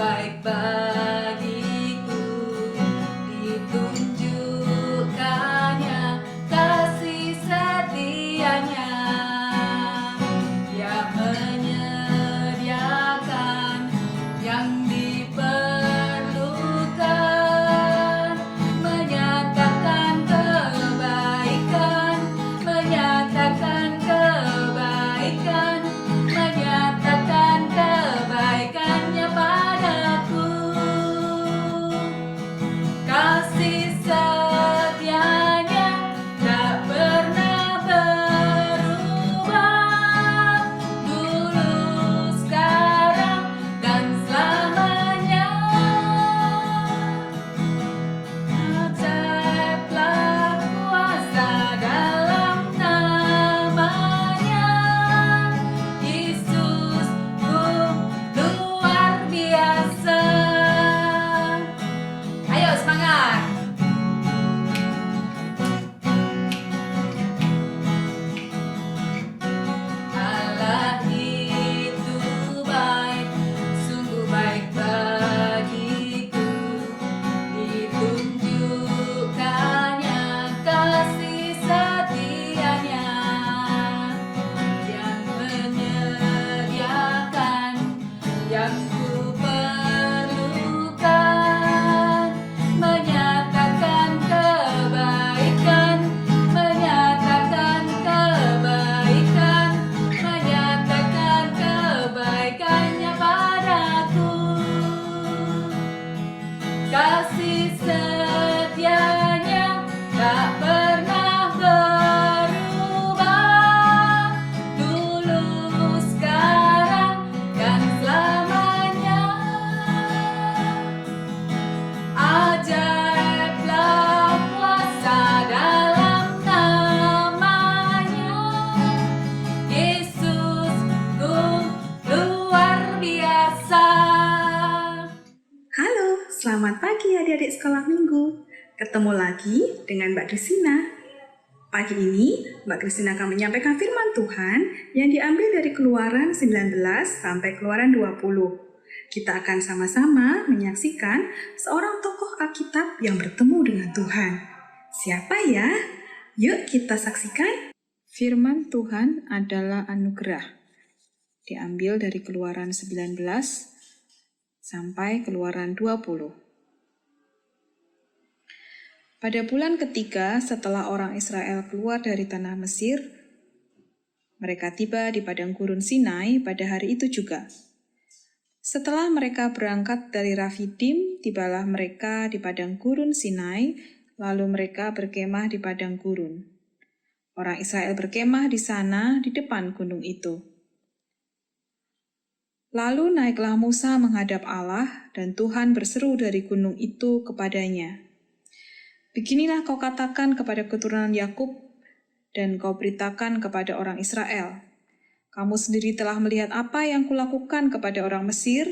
baik bagiku, ditunjukkannya kasih setianya. Dia menyediakan yang diperlukan, menyatakan kebaikan, menyatakan kebaikan, menyatakan kebaikannya padaku. Kasih setianya tak pernah berubah, dulu, sekarang, dan selamanya. Ajaiblah kuasa dalam namanya, Yesus luar biasa. Ayo semangat! Allah itu baik, sungguh baik bagiku, ditunjukkannya kasih setianya, yang menyediakan yang ku perlukan, menyatakan kebaikan, menyatakan kebaikan, menyatakan kebaikannya padaku. Kasih setianya tak pernah berubah, dulu, sekarang, dan selamanya. Ajaiblah kuasa dalam namanya, Yesus luar biasa. Halo, selamat pagi adik-adik sekolah minggu. Ketemu lagi dengan Mbak Kristina. Pagi ini, Mbak Kristina akan menyampaikan firman Tuhan yang diambil dari Keluaran 19 sampai Keluaran 20. Kita akan sama-sama menyaksikan seorang tokoh Alkitab yang bertemu dengan Tuhan. Siapa ya? Yuk kita saksikan. Firman Tuhan adalah anugerah. Diambil dari Keluaran 19 sampai Keluaran 20. Pada bulan ketiga setelah orang Israel keluar dari tanah Mesir, mereka tiba di padang gurun Sinai pada hari itu juga. Setelah mereka berangkat dari Rafidim, tibalah mereka di padang gurun Sinai, lalu mereka berkemah di padang gurun. Orang Israel berkemah di sana di depan gunung itu. Lalu naiklah Musa menghadap Allah, dan Tuhan berseru dari gunung itu kepadanya, "Beginilah kau katakan kepada keturunan Yakub, dan kau beritakan kepada orang Israel, kamu sendiri telah melihat apa yang kulakukan kepada orang Mesir,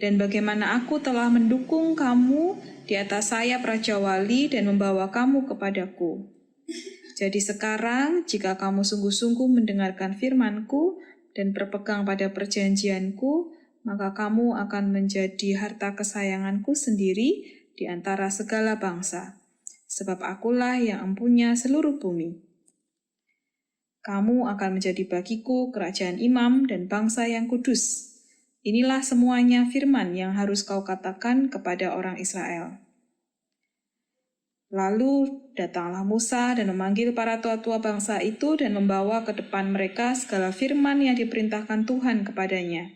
dan bagaimana aku telah mendukung kamu di atas sayap Raja Wali dan membawa kamu kepadaku. Jadi sekarang, jika kamu sungguh-sungguh mendengarkan firman-Ku dan berpegang pada perjanjian-Ku, maka kamu akan menjadi harta kesayangan-Ku sendiri di antara segala bangsa, sebab akulah yang empunya seluruh bumi. Kamu akan menjadi bagiku kerajaan imam dan bangsa yang kudus. Inilah semuanya firman yang harus kau katakan kepada orang Israel." Lalu datanglah Musa dan memanggil para tua-tua bangsa itu dan membawa ke depan mereka segala firman yang diperintahkan Tuhan kepadanya.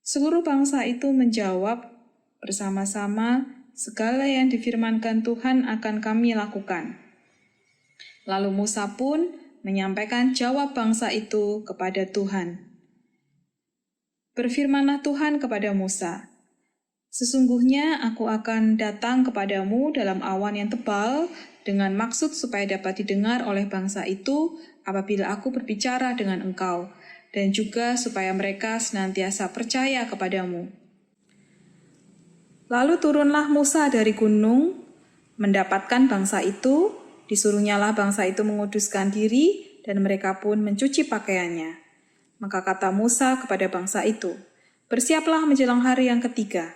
Seluruh bangsa itu menjawab bersama-sama, "Segala yang difirmankan Tuhan akan kami lakukan." Lalu Musa pun menyampaikan jawab bangsa itu kepada Tuhan. Berfirmanlah Tuhan kepada Musa, "Sesungguhnya aku akan datang kepadamu dalam awan yang tebal dengan maksud supaya dapat didengar oleh bangsa itu apabila aku berbicara dengan engkau, dan juga supaya mereka senantiasa percaya kepadamu." Lalu turunlah Musa dari gunung, mendapatkan bangsa itu, disuruhnyalah bangsa itu menguduskan diri, dan mereka pun mencuci pakaiannya. Maka kata Musa kepada bangsa itu, Bersiaplah menjelang hari yang ketiga.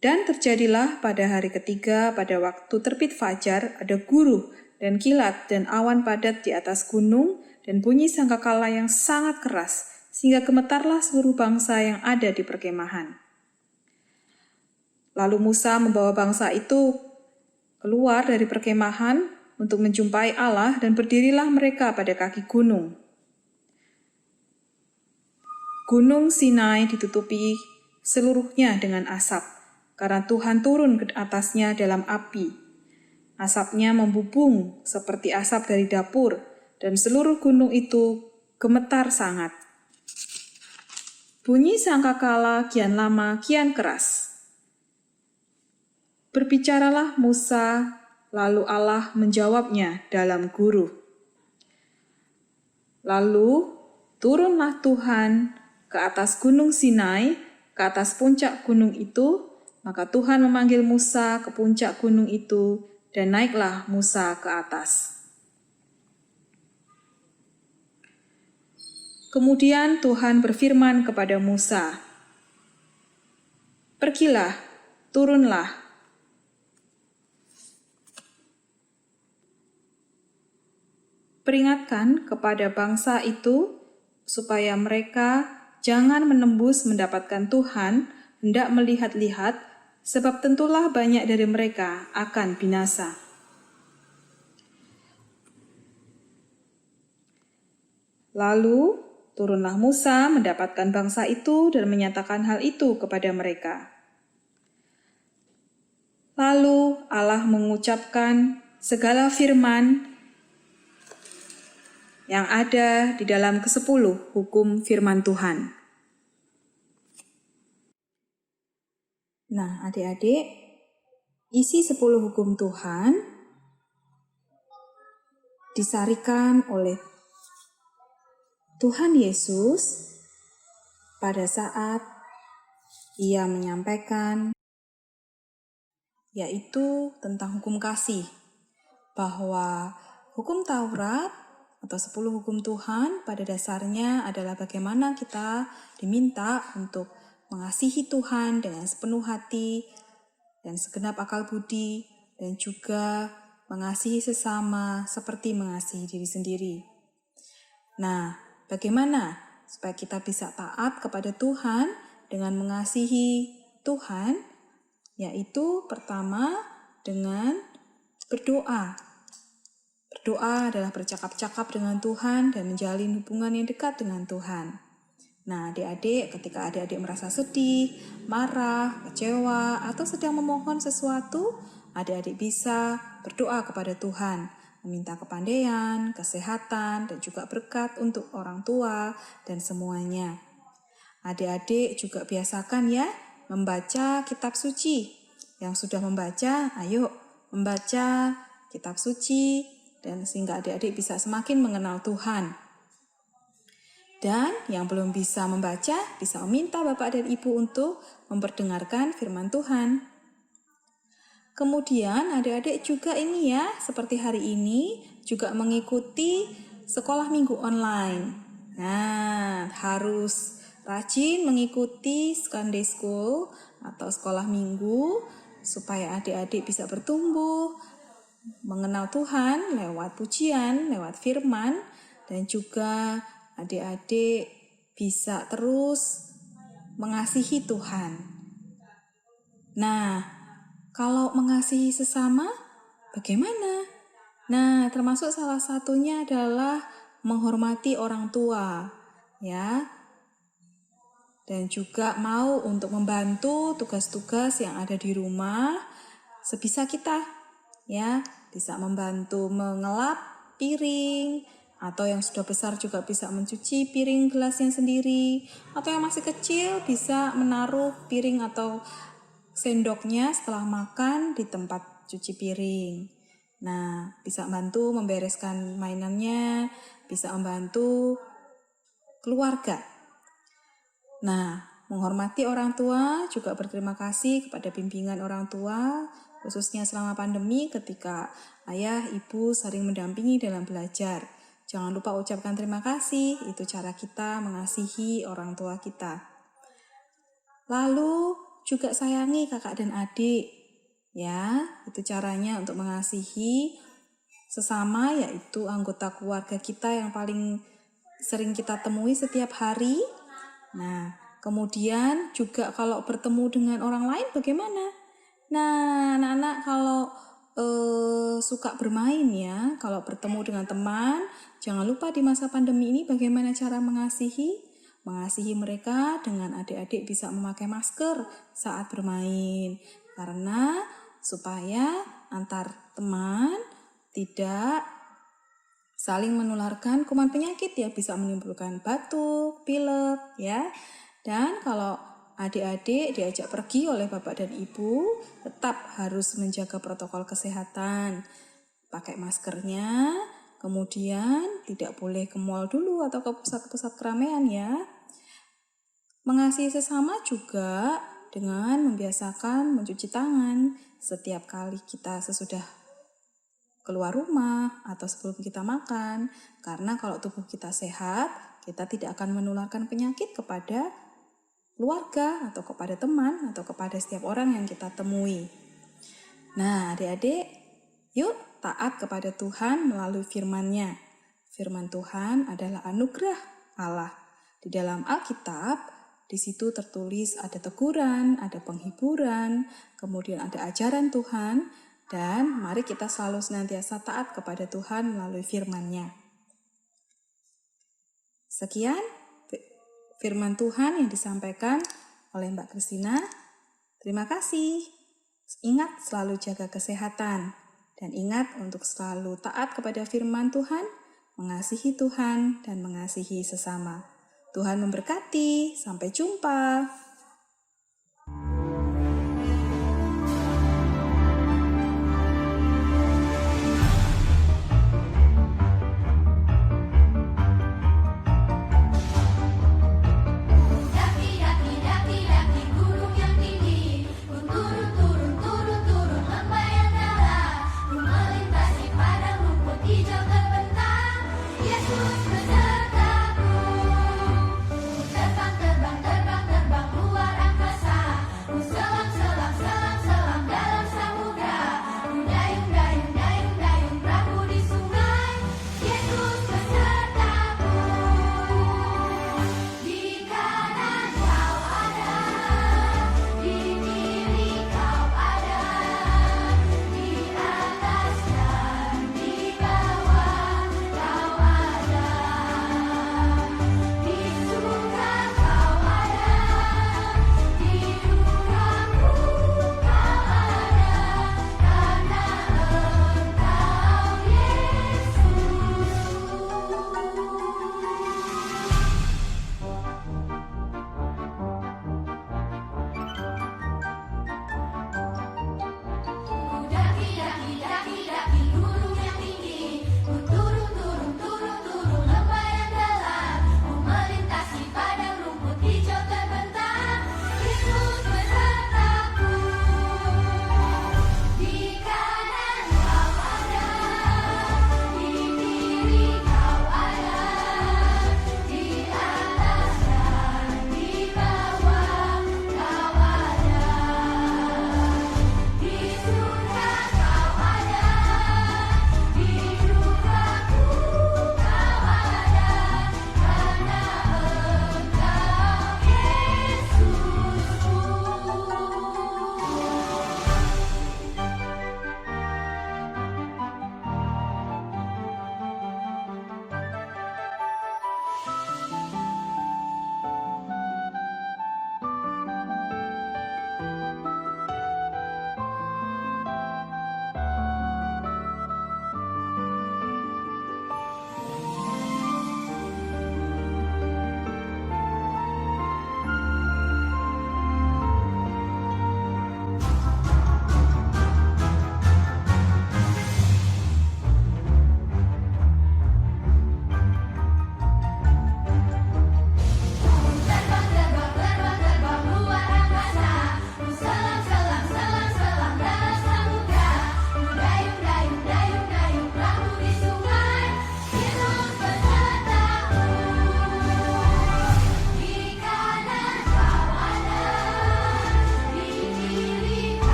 Dan terjadilah pada hari ketiga, pada waktu terbit fajar, ada guruh dan kilat dan awan padat di atas gunung, dan bunyi sangkakala yang sangat keras, sehingga gemetarlah seluruh bangsa yang ada di perkemahan. Lalu Musa membawa bangsa itu keluar dari perkemahan untuk menjumpai Allah, dan berdirilah mereka pada kaki gunung. Gunung Sinai ditutupi seluruhnya dengan asap, karena Tuhan turun ke atasnya dalam api. Asapnya membubung seperti asap dari dapur, dan seluruh gunung itu gemetar sangat. Bunyi sangkakala kian lama kian keras. Berbicaralah Musa, lalu Allah menjawabnya dalam guruh. Lalu turunlah Tuhan ke atas gunung Sinai, ke atas puncak gunung itu, maka Tuhan memanggil Musa ke puncak gunung itu, dan naiklah Musa ke atas. Kemudian Tuhan berfirman kepada Musa, "Pergilah, turunlah. Peringatkan kepada bangsa itu supaya mereka jangan menembus mendapatkan Tuhan, hendak melihat-lihat, sebab tentulah banyak dari mereka akan binasa." Lalu turunlah Musa mendapatkan bangsa itu dan menyatakan hal itu kepada mereka. Lalu Allah mengucapkan segala firman yang ada di dalam ke-10 hukum firman Tuhan. Nah, adik-adik, isi 10 hukum Tuhan disarikan oleh Tuhan Yesus pada saat Ia menyampaikan, yaitu tentang hukum kasih, bahwa hukum Taurat atau 10 hukum Tuhan pada dasarnya adalah bagaimana kita diminta untuk mengasihi Tuhan dengan sepenuh hati dan segenap akal budi, dan juga mengasihi sesama seperti mengasihi diri sendiri. Nah, bagaimana supaya kita bisa taat kepada Tuhan dengan mengasihi Tuhan? Yaitu pertama dengan berdoa. Berdoa adalah bercakap-cakap dengan Tuhan dan menjalin hubungan yang dekat dengan Tuhan. Nah, adik-adik, ketika adik-adik merasa sedih, marah, kecewa, atau sedang memohon sesuatu, adik-adik bisa berdoa kepada Tuhan, meminta kepandaian, kesehatan, dan juga berkat untuk orang tua dan semuanya. Adik-adik juga biasakan ya, membaca kitab suci. Yang sudah membaca, ayo membaca kitab suci, dan sehingga adik-adik bisa semakin mengenal Tuhan. Dan yang belum bisa membaca, bisa meminta Bapak dan Ibu untuk memperdengarkan firman Tuhan. Kemudian adik-adik juga ini ya, seperti hari ini, juga mengikuti sekolah minggu online. Nah, harus rajin mengikuti Sunday School atau sekolah minggu, supaya adik-adik bisa bertumbuh, mengenal Tuhan lewat pujian, lewat firman, dan juga adik-adik bisa terus mengasihi Tuhan. Nah, kalau mengasihi sesama, bagaimana? Nah, termasuk salah satunya adalah menghormati orang tua, ya. Dan juga mau untuk membantu tugas-tugas yang ada di rumah sebisa kita, ya. Bisa membantu mengelap piring, atau yang sudah besar juga bisa mencuci piring gelasnya sendiri, atau yang masih kecil bisa menaruh piring atau sendoknya setelah makan di tempat cuci piring. Nah, bisa membantu membereskan mainannya, bisa membantu keluarga. Nah, menghormati orang tua, juga berterima kasih kepada bimbingan orang tua, khususnya selama pandemi ketika ayah, ibu sering mendampingi dalam belajar. Jangan lupa ucapkan terima kasih, itu cara kita mengasihi orang tua kita. Lalu juga sayangi kakak dan adik. Ya, itu caranya untuk mengasihi sesama, yaitu anggota keluarga kita yang paling sering kita temui setiap hari. Nah, kemudian juga kalau bertemu dengan orang lain bagaimana? Nah, anak-anak kalau suka bermain ya, kalau bertemu dengan teman, jangan lupa di masa pandemi ini bagaimana cara mengasihi mereka dengan adik-adik bisa memakai masker saat bermain. Karena supaya antar teman tidak saling menularkan kuman penyakit yang bisa menimbulkan batuk, pilek ya. Dan kalau adik-adik diajak pergi oleh bapak dan ibu, tetap harus menjaga protokol kesehatan. Pakai maskernya, kemudian tidak boleh ke mall dulu atau ke pusat-pusat keramaian ya. Mengasihi sesama juga dengan membiasakan mencuci tangan setiap kali kita sesudah keluar rumah atau sebelum kita makan. Karena kalau tubuh kita sehat, kita tidak akan menularkan penyakit kepada keluarga atau kepada teman atau kepada setiap orang yang kita temui. Nah, adik-adik, yuk taat kepada Tuhan melalui firman-Nya. Firman Tuhan adalah anugerah Allah. Di dalam Alkitab, di situ tertulis ada teguran, ada penghiburan, kemudian ada ajaran Tuhan, dan mari kita selalu senantiasa taat kepada Tuhan melalui firman-Nya. Sekian firman Tuhan yang disampaikan oleh Mbak Kristina. Terima kasih. Ingat selalu jaga kesehatan dan ingat untuk selalu taat kepada firman Tuhan, mengasihi Tuhan dan mengasihi sesama. Tuhan memberkati. Sampai jumpa.